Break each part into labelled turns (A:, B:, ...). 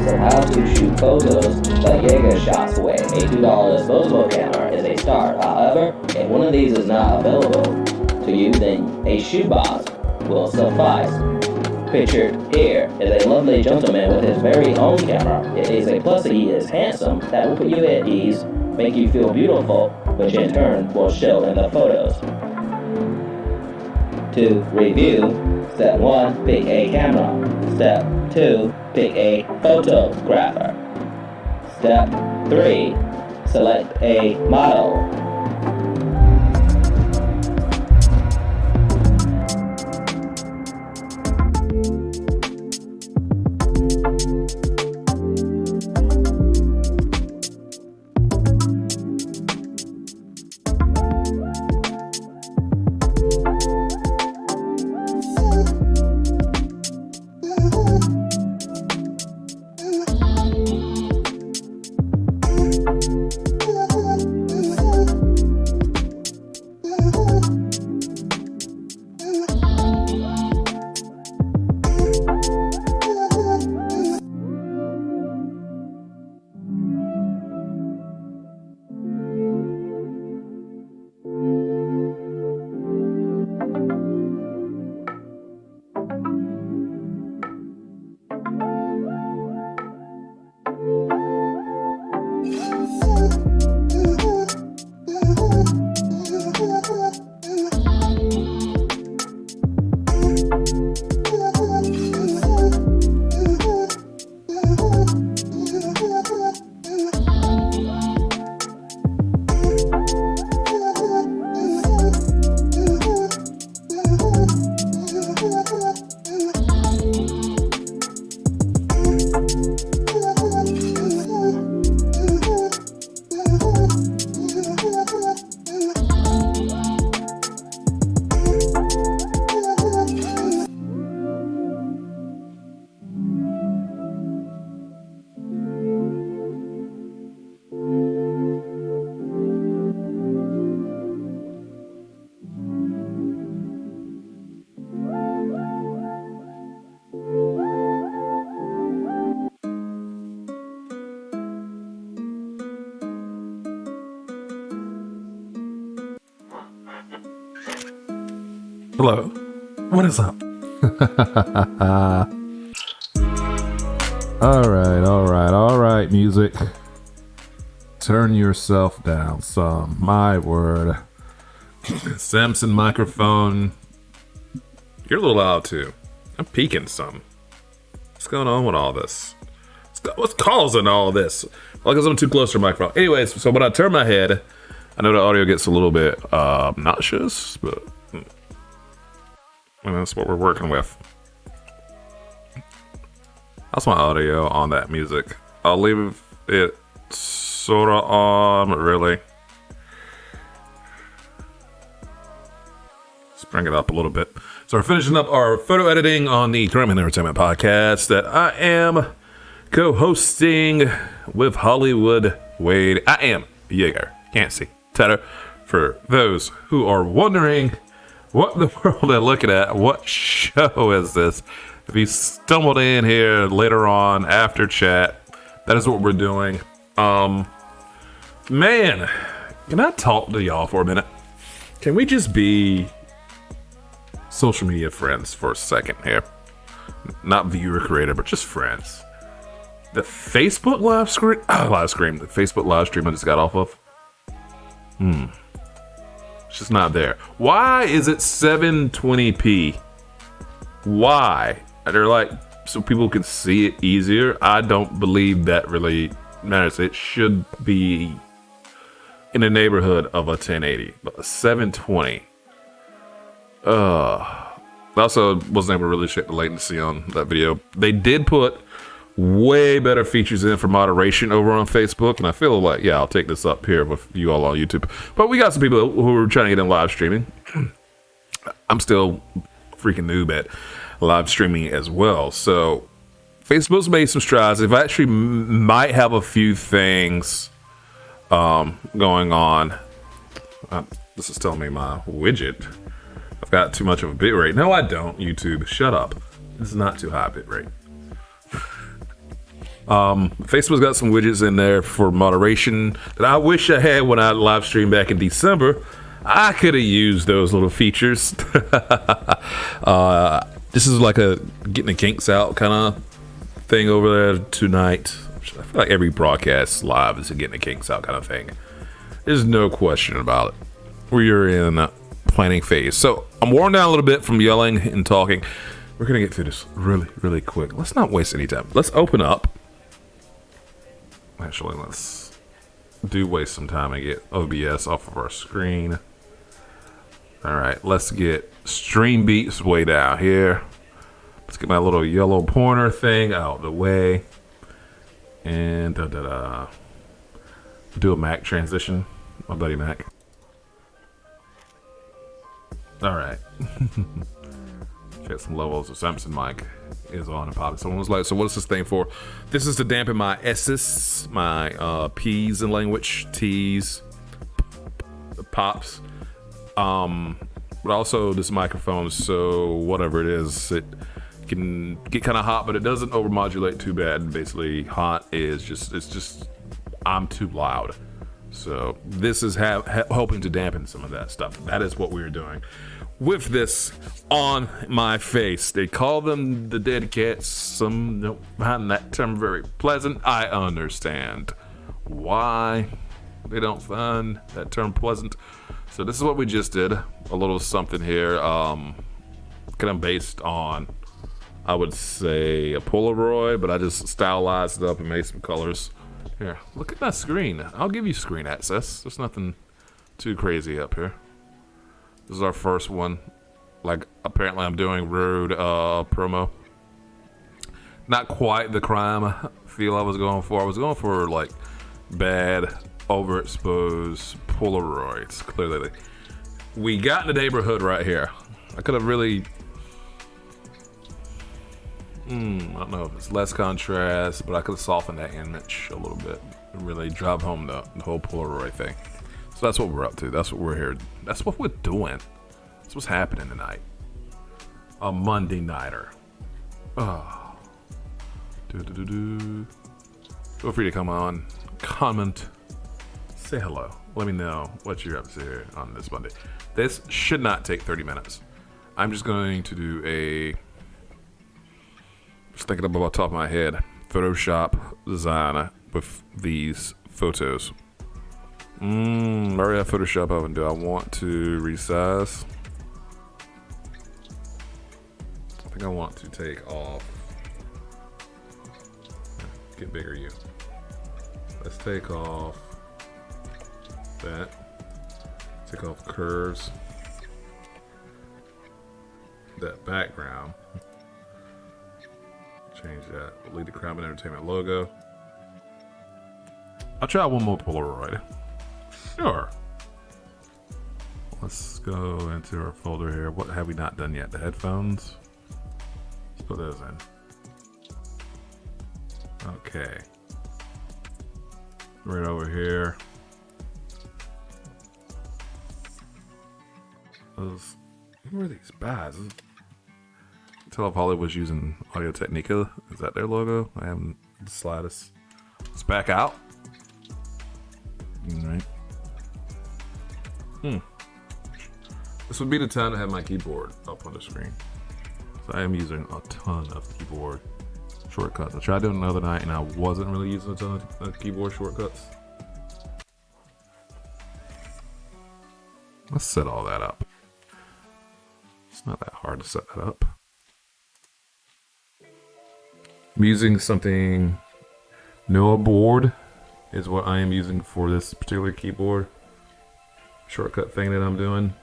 A: tutorials on how to shoot photos the YeagerShots way. A $2 disposable camera is a start. However, if one of these is not available to you, then a shoebox will suffice. Pictured here is a lovely gentleman with his very own camera. It is a plus that he is handsome. That will put you at ease, make you feel beautiful, which in turn will show in the photos. To review, step 1, pick a camera. Step 2, pick a photographer. Step 3, select a model.
B: Hello, what is up? All right, music. Turn yourself down some. My word. Samson microphone. You're a little loud too. I'm peaking some. What's going on with all this? What's causing all this? Well, because I'm too close to the microphone. Anyways, so when I turn my head, I know the audio gets a little bit obnoxious, but and that's what we're working with. That's my audio on that music. I'll leave it sort of on, but really. Let's bring it up a little bit. So we're finishing up our photo editing on the Canon Entertainment podcast that I am co-hosting with Hollywood Wade. I am Yeager. Can't see. Tatter. For those who are wondering what in the world they're looking at, what show is this? If you stumbled in here later on after chat, that is what we're doing. Man, can I talk to y'all for a minute? Can we just be social media friends for a second here? Not viewer creator, but just friends. The Facebook live stream, the Facebook live stream I just got off of. It's just not there. Why is it 720p? Why? They're like, so people can see it easier. I don't believe that really matters. It should be in the neighborhood of a 1080, but a 720. Also wasn't able to really check the latency on that video. They did put way better features in for moderation over on Facebook, and I feel like, yeah, I'll take this up here with you all on YouTube. But we got some people who are trying to get in live streaming. I'm still freaking noob at live streaming as well. So Facebook's made some strides. They've actually might have a few things going on. This is telling me my widget. I've got too much of a bit rate. No, I don't. YouTube, shut up. This is not too high bit rate. Facebook's got some widgets in there for moderation that I wish I had when I live streamed back in December. I could have used those little features. This is like a getting the kinks out kind of thing over there tonight. I feel like every broadcast live is a getting the kinks out kind of thing. There's no question about it. We're in planning phase. So I'm worn down a little bit from yelling and talking. We're going to get through this really, really quick. Let's not waste any time. Let's open up. Actually, let's waste some time and get OBS off of our screen. All right, let's get Stream Beats way down here. Let's get my little yellow pointer thing out of the way. And do a Mac transition. My buddy Mac. All right. Check some levels. The Samson mic is on and popping. Someone was like, so what's this thing for? This is to dampen my S's, my P's in language, T's, pops. But also this microphone, so whatever it is, it can get kind of hot, but it doesn't overmodulate too bad. Basically, hot is it's just I'm too loud. So this is helping to dampen some of that stuff. That is what we're doing with this on my face. They call them the dead cats. Some don't find that term very pleasant. I understand why they don't find that term pleasant. So this is what we just did. A little something here, kind of based on, I would say, a Polaroid, but I just stylized it up and made some colors. Here, look at that screen. I'll give you screen access. There's nothing too crazy up here. This is our first one. Like, apparently I'm doing Rode promo. Not quite the crime feel I was going for. I was going for, like, bad, overexposed Polaroids. Clearly, we got in the neighborhood right here. I could have really... I don't know if it's less contrast, but I could have softened that image a little bit and really drive home the whole Polaroid thing. So that's what we're up to. That's what we're here. That's what we're doing. That's what's happening tonight. A Monday nighter. Oh. Feel free to come on, comment, say hello. Let me know what you're up to here on this Monday. This should not take 30 minutes. I'm just going to do just thinking about the top of my head, Photoshop design with these photos. I already have Photoshop open. Do I want to resize? I think I want to take off. Get bigger, you. Let's take off that. Take off curves. That background. Change that. Lead the Crime and Entertainment logo. I'll try one more Polaroid. Sure. Let's go into our folder here. What have we not done yet? The headphones. Let's put those in. Okay. Right over here. What were these bags? Telev Hollywood's using Audio Technica. Is that their logo? I haven't the slightest. It's back out. All right. This would be the time to have my keyboard up on the screen. So I am using a ton of keyboard shortcuts. I tried doing it another night and I wasn't really using a ton of keyboard shortcuts. Let's set all that up. It's not that hard to set that up. I'm using something, Noah board is what I am using for this particular keyboard shortcut thing that I'm doing.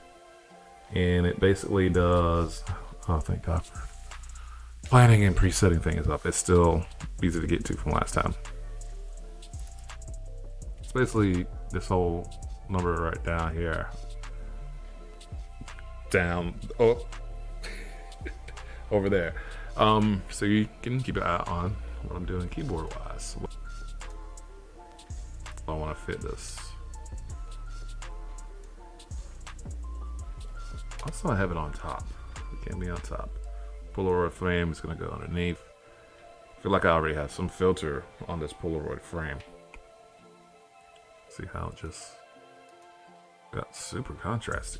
B: And it basically does, oh thank God, planning and presetting thing is up. It's still easy to get to from last time. It's basically this whole number right down here. Down, oh, over there. So you can keep an eye on what I'm doing keyboard wise. I want to fit this. Also, I have it on top. It can't be on top. Polaroid frame is going to go underneath. feel like I already have some filter on this Polaroid frame. See how it just got super contrasty.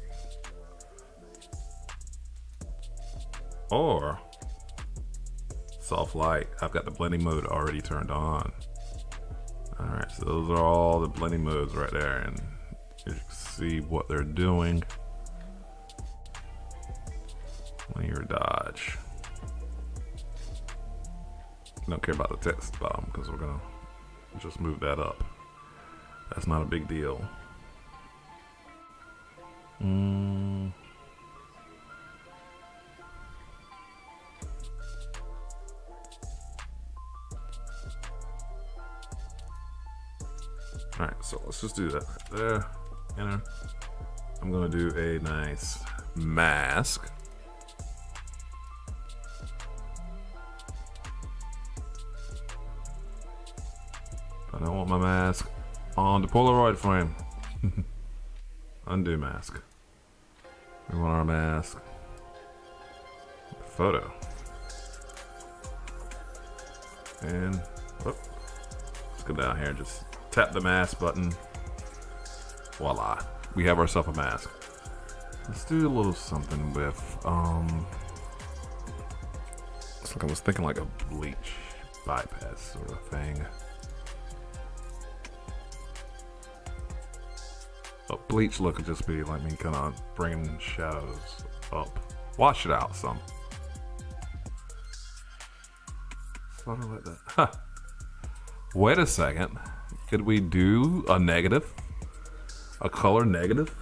B: Or soft light. I've got the blending mode already turned on. Alright, so those are all the blending modes right there, and you can see what they're doing. Linear dodge. Don't care about the text bottom because we're gonna just move that up. That's not a big deal. Alright, so let's just do that right there. Enter. I'm gonna do a nice mask. I don't want my mask on the Polaroid frame. Undo mask. We want our mask. Photo. And let's go down here and just tap the mask button. Voila. We have ourselves a mask. Let's do a little something with it's like I was thinking like a bleach bypass sort of thing. A bleach look would just be like me kind of bringing shadows up. Wash it out some. Sort of like that. Huh. Wait a second. Could we do a negative? A color negative?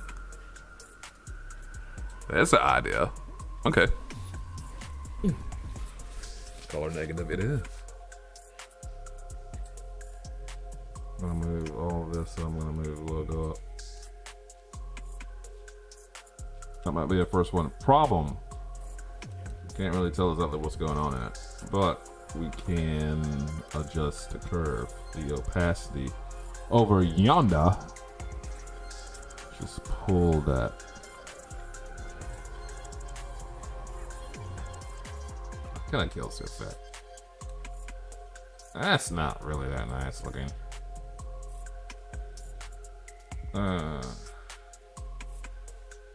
B: That's an idea. Okay. Color negative it is. I'm gonna move all of this, so I'm gonna move the logo up. That might be the first one. Problem. Can't really tell exactly what's going on in it. But we can adjust the curve, the opacity over yonder. Just pull that. Kind of kills the effect. That's not really that nice looking.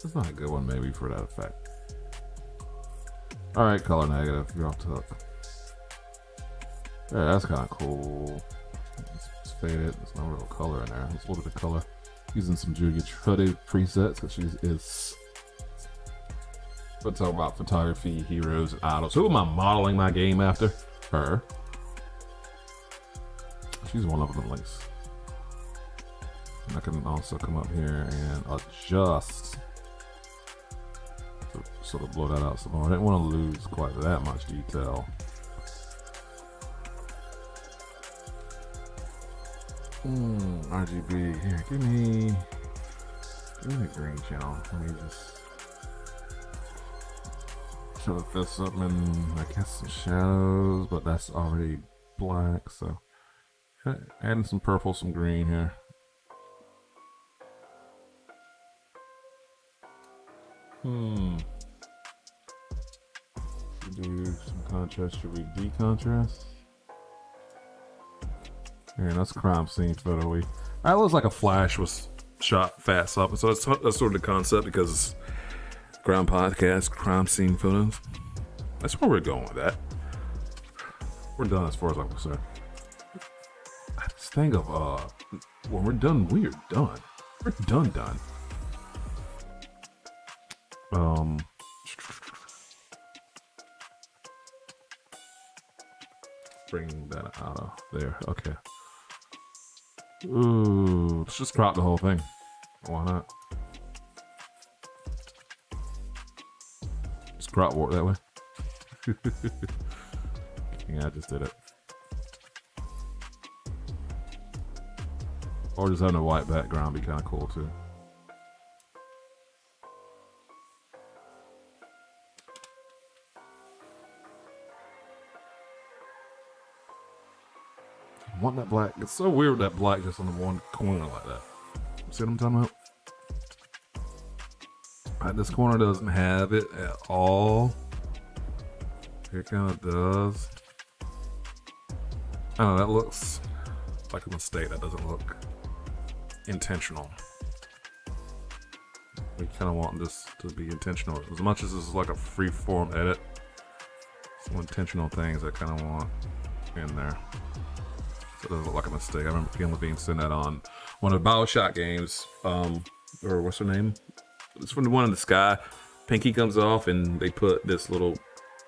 B: It's not a good one maybe for that effect. Alright, color negative, you're off the hook. Yeah, that's kind of cool. It's faded, there's no real color in there. Let's a little bit of color. Using some Julia Trudy presets because she is. Let's talk about photography, heroes, and idols. Who am I modeling my game after? Her. She's one of them at least. And I can also come up here and adjust to sort of blow that out some more. I didn't want to lose quite that much detail. RGB. Here, give me the green channel. Let me just show this up and I guess some shadows, but that's already black, so adding some purple, some green here. Do some contrast. Should we decontrast? Here, that's crime scene photo. That looks like a flash was shot fast up. So that's sort of the concept because it's ground podcast, crime scene photos. That's where we're going with that. We're done as far as I'm concerned. This thing of when we're done, we're done. We're done. Bring that out of there. Okay. Ooh, let's just crop the whole thing. Why not? Just crop warp that way. Yeah, I just did it. Or just having a white background be kind of cool too. I want that black. It's so weird that black just on the one corner like that. See what I'm talking about? Right, this corner doesn't have it at all. Here it kind of does. Oh, that looks like a mistake. That doesn't look intentional. We kind of want this to be intentional. As much as this is like a free-form edit, some intentional things I kind of want in there. So it doesn't look like a mistake. I remember Ken Levine saying that on one of the BioShock games. Or what's her name? It's from the one in the sky. Pinky comes off and they put this little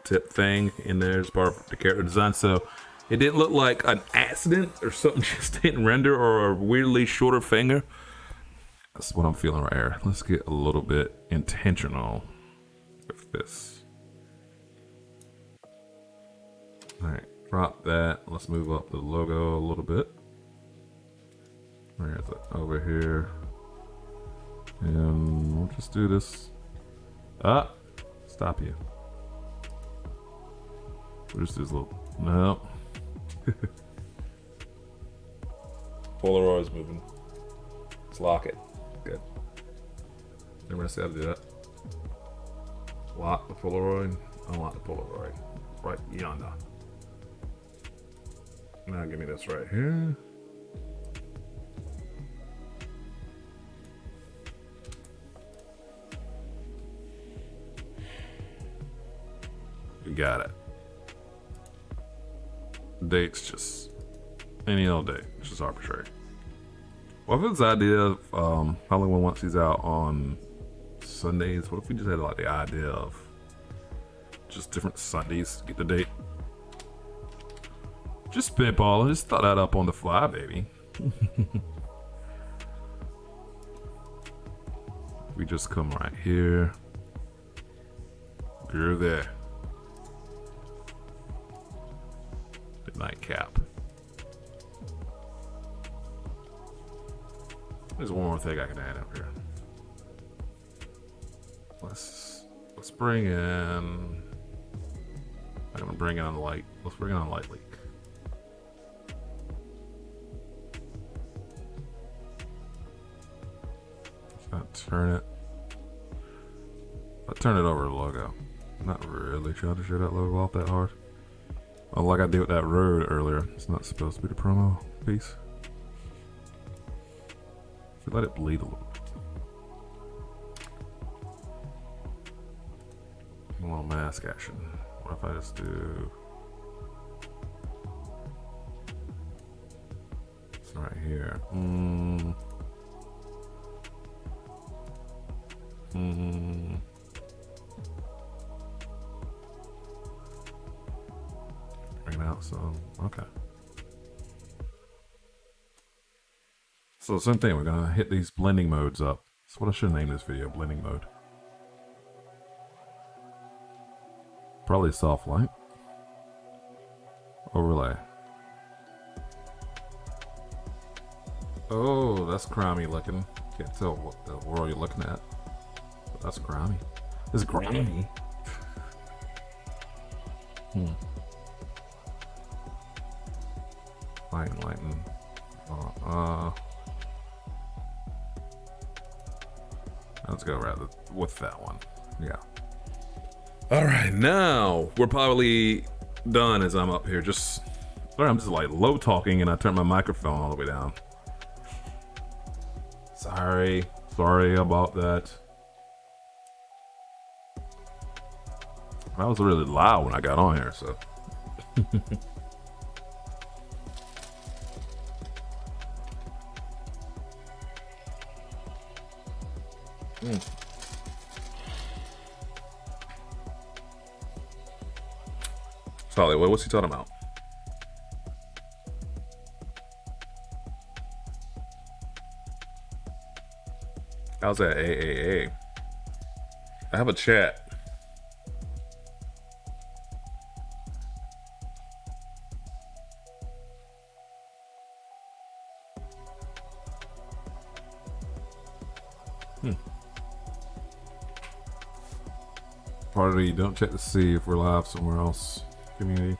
B: tip thing in there as part of the character design. So it didn't look like an accident or something just didn't render, or a weirdly shorter finger. That's what I'm feeling right here. Let's get a little bit intentional with this. All right, drop that. Let's move up the logo a little bit. Where is it? Over here. And we'll just do this. Ah, stop you. We'll just do this little, no. Polaroid's moving. Let's lock it. Good. Never gonna say how to do that. Lock the Polaroid. Unlock the Polaroid. Right yonder. Now give me this right here. You got it. Date's just any old date. It's just arbitrary. What if it's the idea of Halloween once he's out on Sundays? What if we just had like the idea of just different Sundays to get the date? Just spitballing. Just thought that up on the fly, baby. We just come right here. You're there. The nightcap. There's one more thing I can add up here. Let's bring in. I'm gonna bring on light. Let's bring on light leak. Turn it. I turn it over to the logo. I'm not really trying to show that logo off that hard. Well, like I did with that road earlier. It's not supposed to be the promo piece. So let it bleed a little bit. A little mask action. What if I just do this right here? Bring out some. Okay. So same thing. We're gonna hit these blending modes up. That's what I should name this video. Blending mode. Probably soft light. Overlay. Oh, that's grimy looking. Can't tell what the world you're looking at. But that's grimy. It's grimy. Lighten. Let's go rather with that one. Yeah. All right, now we're probably done as I'm up here. I'm just like low talking and I turn my microphone all the way down. Sorry about that. I was really loud when I got on here, so. Hollywood, what's he talking about? How's that AAA? I have a chat. Part of the don't check to see if we're live somewhere else community.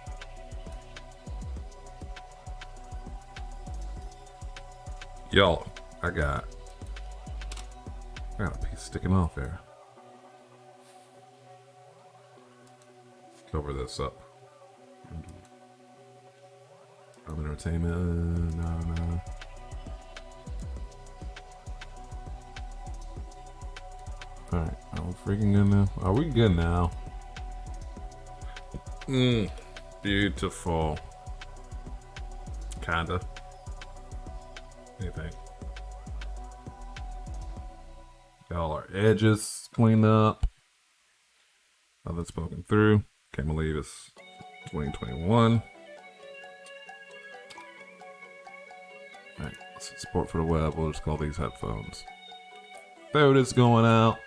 B: Y'all, I got a piece sticking off there. Cover this up. Home entertainment. No. Alright, are we freaking good now? Are we good now? Beautiful. Kinda. Anything. Got all our edges cleaned up. Nothing's poking through. Can't believe it's 2021. Alright, support for the web. We'll just call these headphones. There it is going out.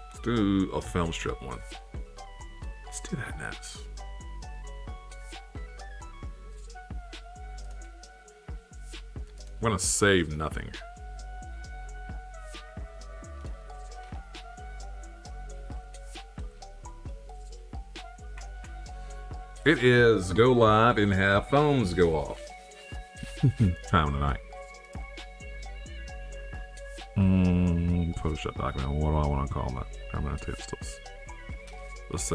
B: Let's do a film strip one. Let's do that next. I'm gonna save nothing. It is go live and have phones go off. Time of the night. Photoshop document. What do I want to call that? I'm gonna take this. Let's say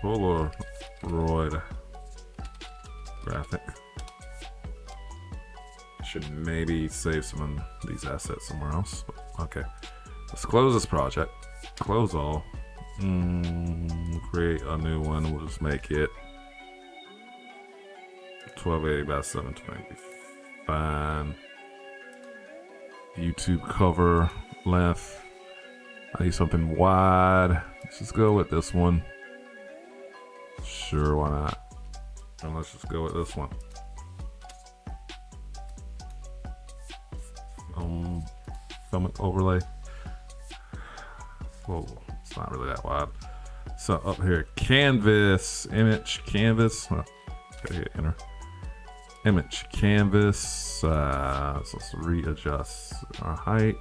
B: Polaroid graphic. Should maybe save some of these assets somewhere else. Okay. Let's close this project. Close all. Create a new one. We'll just make it 1280 by 720. Fine. YouTube cover length. I need something wide. Let's just go with this one. Sure, why not? And let's just go with this one. Film overlay. Whoa, it's not really that wide. So up here, canvas, image, canvas. Oh, gotta hit enter. Image, canvas. So let's readjust our height,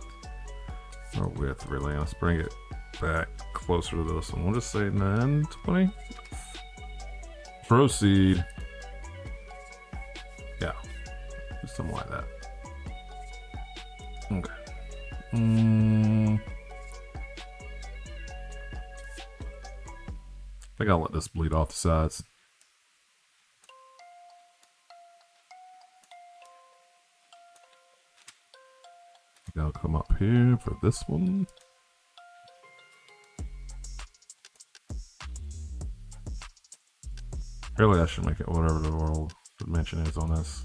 B: our width. Really, let's bring it back closer to this one. We'll just say 920. Proceed. Yeah, just something like that. Okay. I think I'll let this bleed off the sides. I'll come up here for this one. Really, I should make it whatever the world dimension is on this.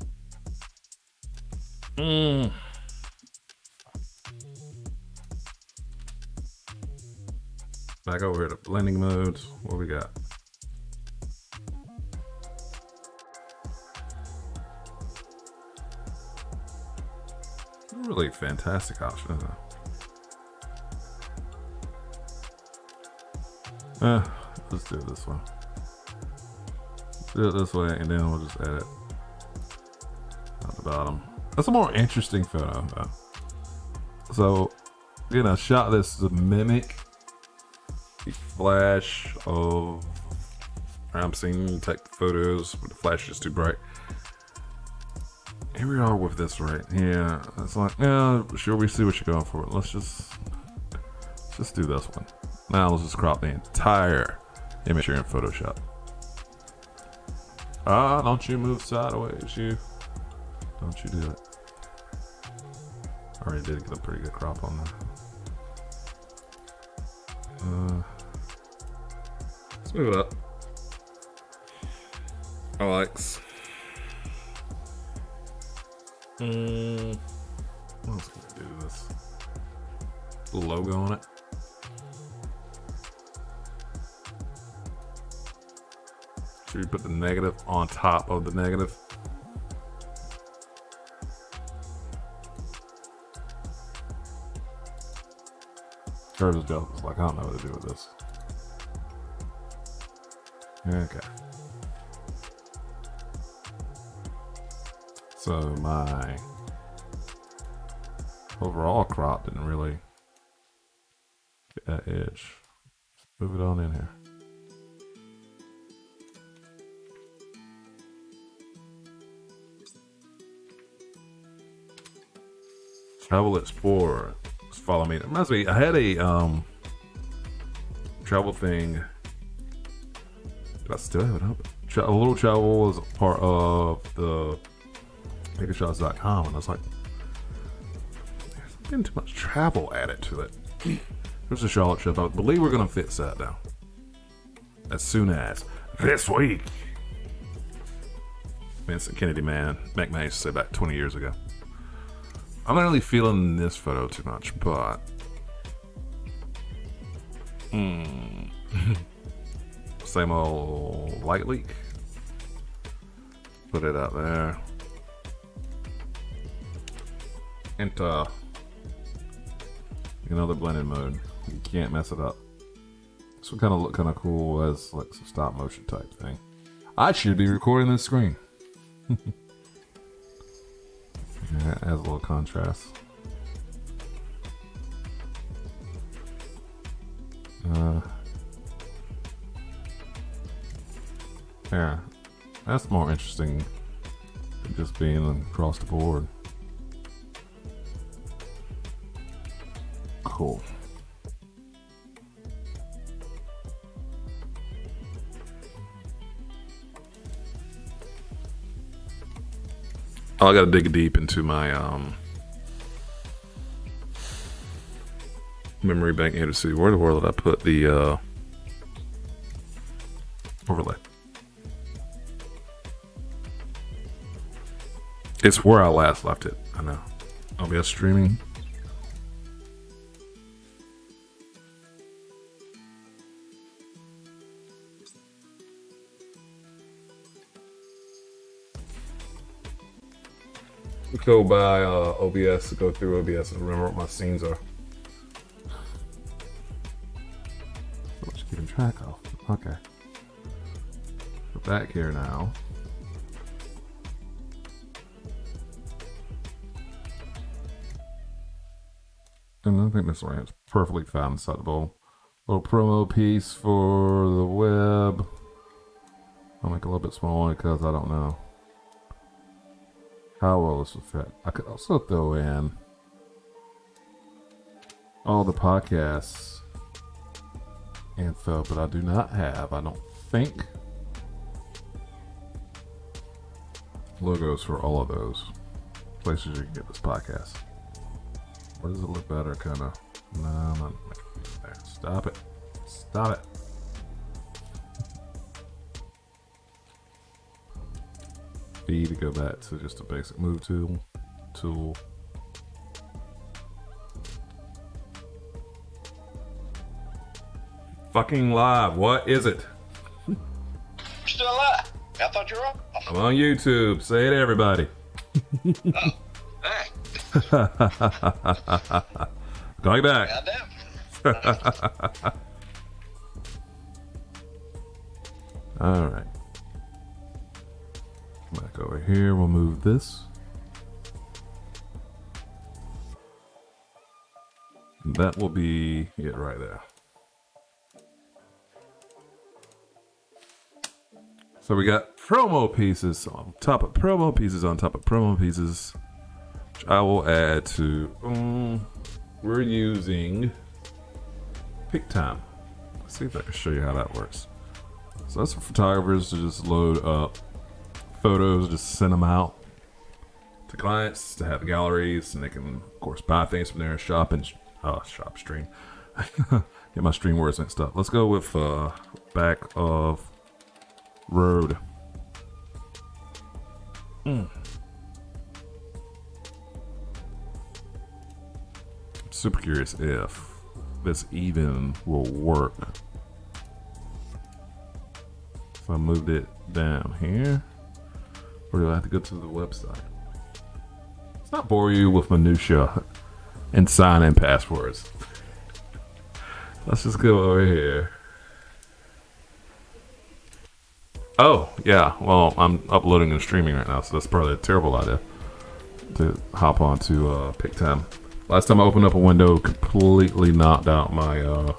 B: Back over here to blending modes. What we got? Really fantastic option, isn't it? Let's do it this way. Let's do it this way, and then we'll just edit at the bottom. That's a more interesting photo, though. So, again, I shot this to mimic the flash of I'm seeing take photos, but the flash is too bright. Here we are with this right here. It's like, yeah, sure, we see what you're going for. Let's just do this one. Now let's just crop the entire image here in Photoshop. Don't you move sideways, you. Don't you do it. I already did get a pretty good crop on that. Let's move it up. Alex. What else can I do to this? The logo on it. Should we put the negative on top of the negative? Curves jokes, like I don't know what to do with this. Okay. So my overall crop didn't really get that edge. Let's move it on in here. Travel Explorer. Just follow me. It reminds me, I had a travel thing. Do I still have it up? A little travel was part of the YeagerShots.com, and I was like, there's been too much travel added to it. There's a Charlotte trip. I believe we're gonna fix that now. As soon as this week. Vincent Kennedy, man. McMahon used to say back 20 years ago. I'm not really feeling this photo too much, but same old light leak. Put it out there. Enter. Another blending mode. You can't mess it up. This would kind of look kind of cool as like some stop motion type thing. I should be recording this screen. Yeah, it adds a little contrast. Yeah, that's more interesting than just being across the board. Cool. Oh, I gotta dig deep into my memory bank here to see where the world did I put the overlay. It's where I last left it. I know. OBS streaming. Go by OBS, go through OBS and remember what my scenes are. What you keeping track of? Okay. Go back here now. And I think this lamp's perfectly found inside the bowl. Little promo piece for the web. I'll make it a little bit smaller because I don't know how well this will fit. I could also throw in all the podcasts info, but I do not have, I don't think, logos for all of those places you can get this podcast. Where does it look better? Kind of. No, I'm not there. Stop it. Stop it. B to go back to just a basic move tool. Fucking live. What is it?
C: You're still alive. I thought you were off.
B: I'm on YouTube. Say it, everybody.
C: Oh, hey.
B: Going back.
C: Goddamn.
B: All right. Back over here. We'll move this. That will be it right there. So we got promo pieces on top of promo pieces on top of promo pieces, which I will add to. We're using PicTime. Let's see if I can show you how that works. So that's for photographers to just load up photos, just send them out to clients to have galleries, and they can, of course, buy things from there, shop stream. Get my stream words mixed up. Let's go with back of road. Super curious if this even will work. So I moved it down here. Or do I have to go to the website? Let's not bore you with minutia and sign in passwords. Let's just go over here. Oh, yeah. Well, I'm uploading and streaming right now, so that's probably a terrible idea to hop onto PicTime. Last time I opened up a window, completely knocked out my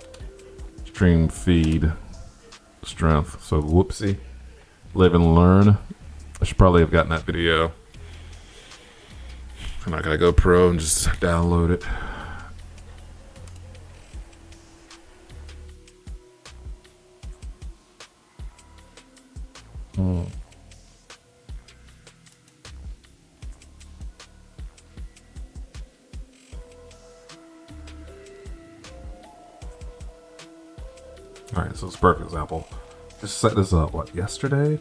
B: stream feed strength. So whoopsie. Live and learn. I should probably have gotten that video And I gotta go pro and just download it. All right, so it's a perfect example. Just set this up, what, yesterday?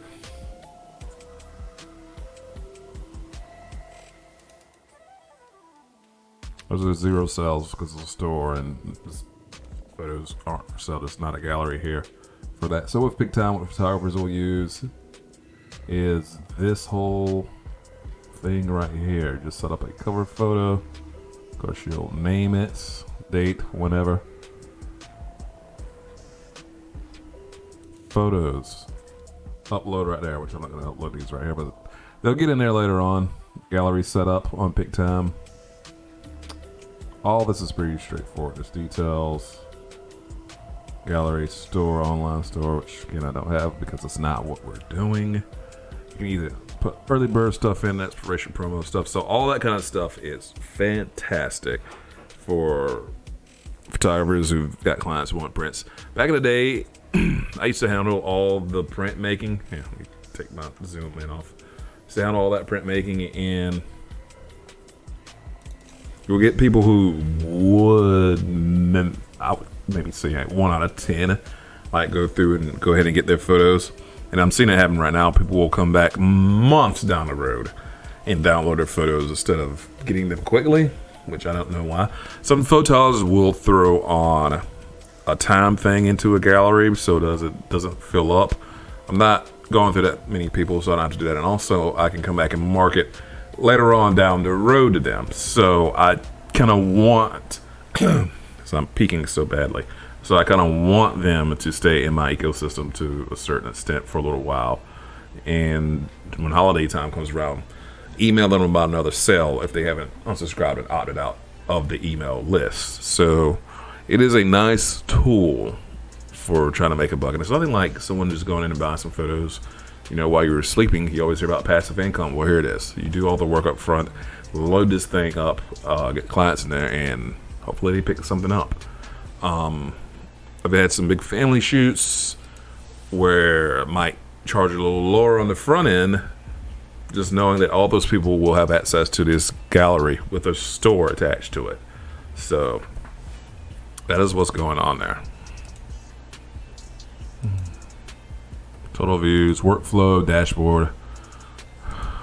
B: Those are 0 sales because of the store, and this photos aren't for sale. There's not a gallery here for that. So with PicTime, what photographers will use is this whole thing right here. Just set up a cover photo. Of course, you'll name it, date, whenever. Photos. Upload right there, which I'm not going to upload these right here, but they'll get in there later on. Gallery setup on PicTime. All this is pretty straightforward. There's details, gallery, store, online store, which again I don't have because it's not what we're doing. You can either put early bird stuff in, expiration promo stuff. So all that kind of stuff is fantastic for photographers who've got clients who want prints. Back in the day, I used to handle all the print making. Yeah, let me take my zoom in off. Used to handle all that print making, and you'll get people who would, I would maybe say like 1 out of 10, like go through and go ahead and get their photos. And I'm seeing it happen right now. People will come back months down the road and download their photos instead of getting them quickly, which I don't know why. Some photographers will throw on a time thing into a gallery so it doesn't fill up. I'm not going through that many people, so I don't have to do that. And also, I can come back and mark it later on down the road to them. So I kind of want, so I'm peaking so badly. So I kind of want them to stay in my ecosystem to a certain extent for a little while. And when holiday time comes around, email them about another sale if they haven't unsubscribed and opted out of the email list. So it is a nice tool for trying to make a buck. And it's nothing like someone just going in and buying some photos. You know, while you were sleeping, you always hear about passive income. Well, here it is. You do all the work up front, load this thing up, get clients in there, and hopefully they pick something up. I've had some big family shoots where I might charge a little lower on the front end, just knowing that all those people will have access to this gallery with a store attached to it. So that is what's going on there. Total views, workflow, dashboard.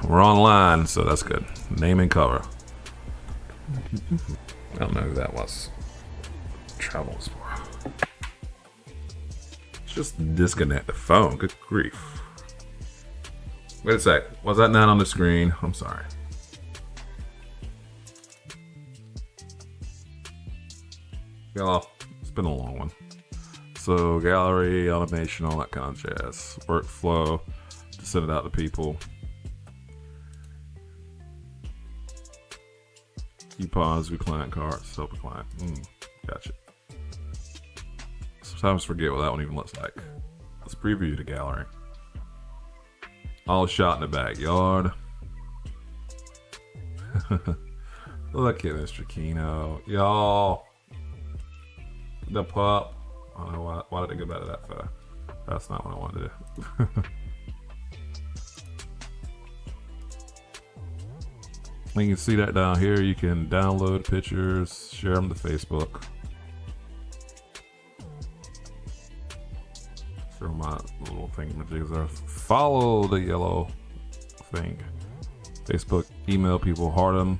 B: We're online, so that's good. Name and cover. I don't know who that was. Travel was for. Just disconnect the phone. Good grief. Wait a sec. Was that not on the screen? I'm sorry. Y'all, it's been a long one. So gallery, automation, all that kind of jazz. Workflow to send it out to people. Coupons, view client cards, help a client. Gotcha. Sometimes forget what that one even looks like. Let's preview the gallery. All shot in the backyard. Look at Mr. Kino. Y'all. The pup. I don't know why did I go back to that photo? That's not what I wanted to do. You can see that down here. You can download pictures, share them to Facebook. Show my little thingamajigs there. Follow the yellow thing. Facebook, email people, heart them.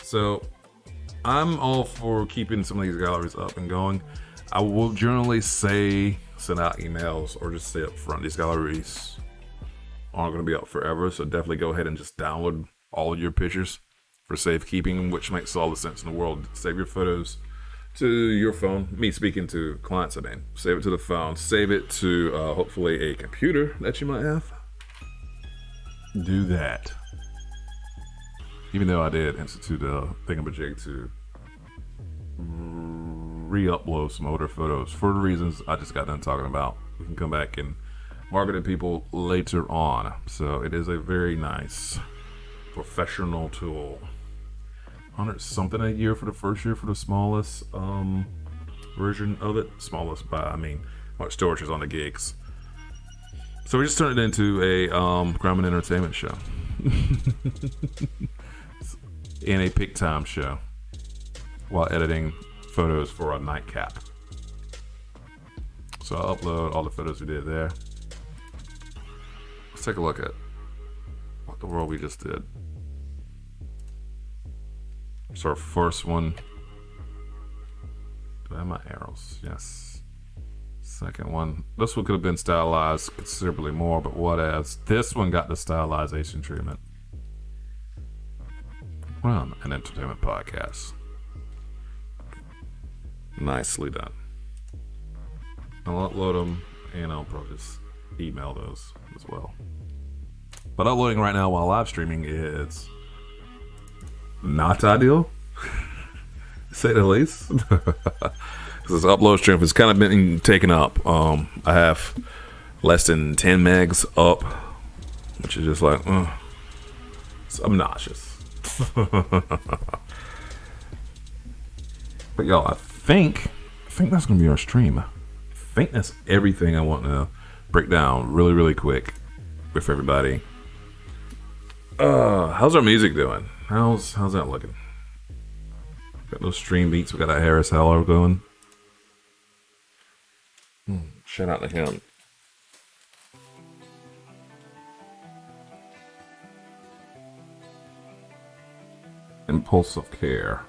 B: So I'm all for keeping some of these galleries up and going. I will generally say send out emails or just say up front, these galleries aren't going to be up forever, so definitely go ahead and just download all of your pictures for safekeeping, which makes all the sense in the world. Save your photos to your phone. Me speaking to clients, I mean, save it to the phone, save it to hopefully a computer that you might have. Do that. Even though I did institute a thingamajig to re-upload some older photos for the reasons I just got done talking about. We can come back and market to people later on. So it is a very nice professional tool. 100 something a year for the first year for the smallest version of it. Smallest by, I mean, what storage is on the gigs. So we just turned it into a Grumman entertainment show. And a pick time show while editing photos for a nightcap. So I'll upload all the photos we did there. Let's take a look at what the world we just did. So our first one. Do I have my arrows? Yes. Second one. This one could have been stylized considerably more, but what as? This one got the stylization treatment. Well, an entertainment podcast. Nicely done. I'll upload them and I'll probably just email those as well. But uploading right now while live streaming is not ideal, to say the least. This upload stream has kind of been taken up. I have less than 10 megs up, which is just like, it's obnoxious. But y'all, I think that's gonna be our stream. I think that's everything I want to break down really, really quick with everybody. How's our music doing? How's that looking? Got those stream beats. We got that Harris Heller going. Shout out to him. Impulsive Care.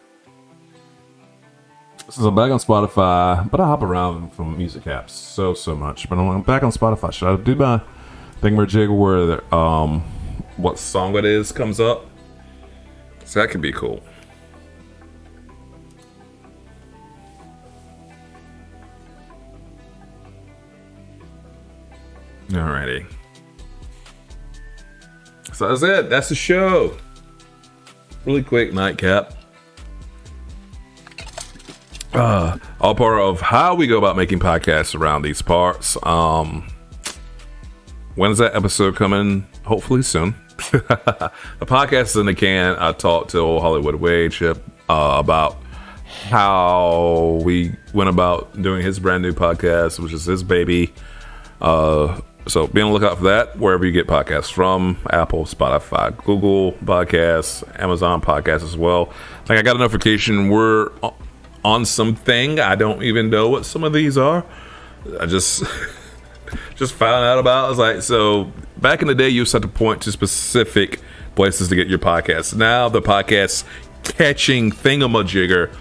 B: This is back on Spotify, but I hop around from music apps so much. But I'm back on Spotify. Should I do my thing where jiggle where what song it is comes up? So that could be cool. Alrighty. So that's it. That's the show. Really quick nightcap. All part of how we go about making podcasts around these parts. When's that episode coming? Hopefully soon. The podcast is in the can. I talked to old Hollywood Wade Chip about how we went about doing his brand new podcast, which is his baby. So be on the lookout for that wherever you get podcasts from. Apple, Spotify, Google Podcasts, Amazon Podcasts as well. Like I got a notification we're on something. I don't even know what some of these are. I just found out about it. I was like, so back in the day you used to have to point to specific places to get your podcasts. Now the podcast catching thingamajigger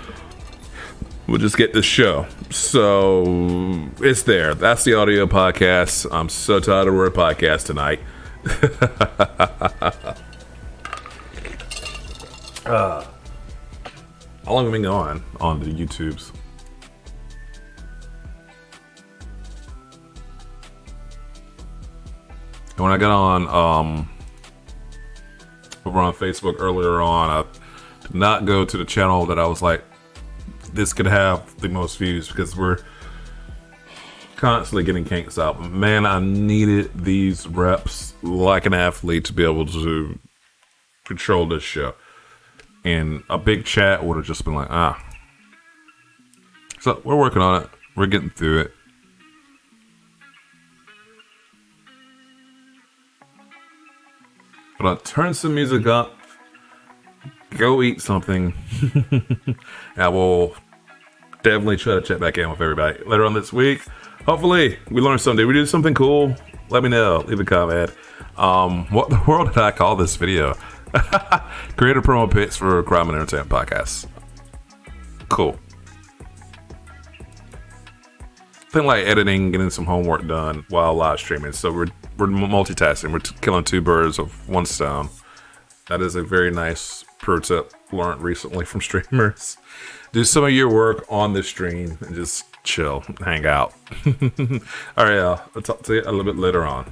B: will just get the show. So it's there. That's the audio podcast. I'm so tired of the word podcast tonight. How long have we been going on the YouTubes? And when I got on over on Facebook earlier on, I did not go to the channel that I was like, this could have the most views, because we're constantly getting kinks out. Man, I needed these reps like an athlete to be able to control this show. And a big chat would have just been like, So we're working on it. We're getting through it. But I'll turn some music up. Go eat something. I will definitely try to check back in with everybody later on this week. Hopefully we learn something. Did we do something cool? Let me know. Leave a comment. What the world did I call this video? Creator promo Pics for Crime and Entertainment Podcast. Cool. Thing like editing, getting some homework done while live streaming. So we're multitasking. We're killing two birds with one stone. That is a very nice pro tip learned recently from streamers. Do some of your work on the stream and just chill, hang out. All right, y'all. I'll talk to you a little bit later on.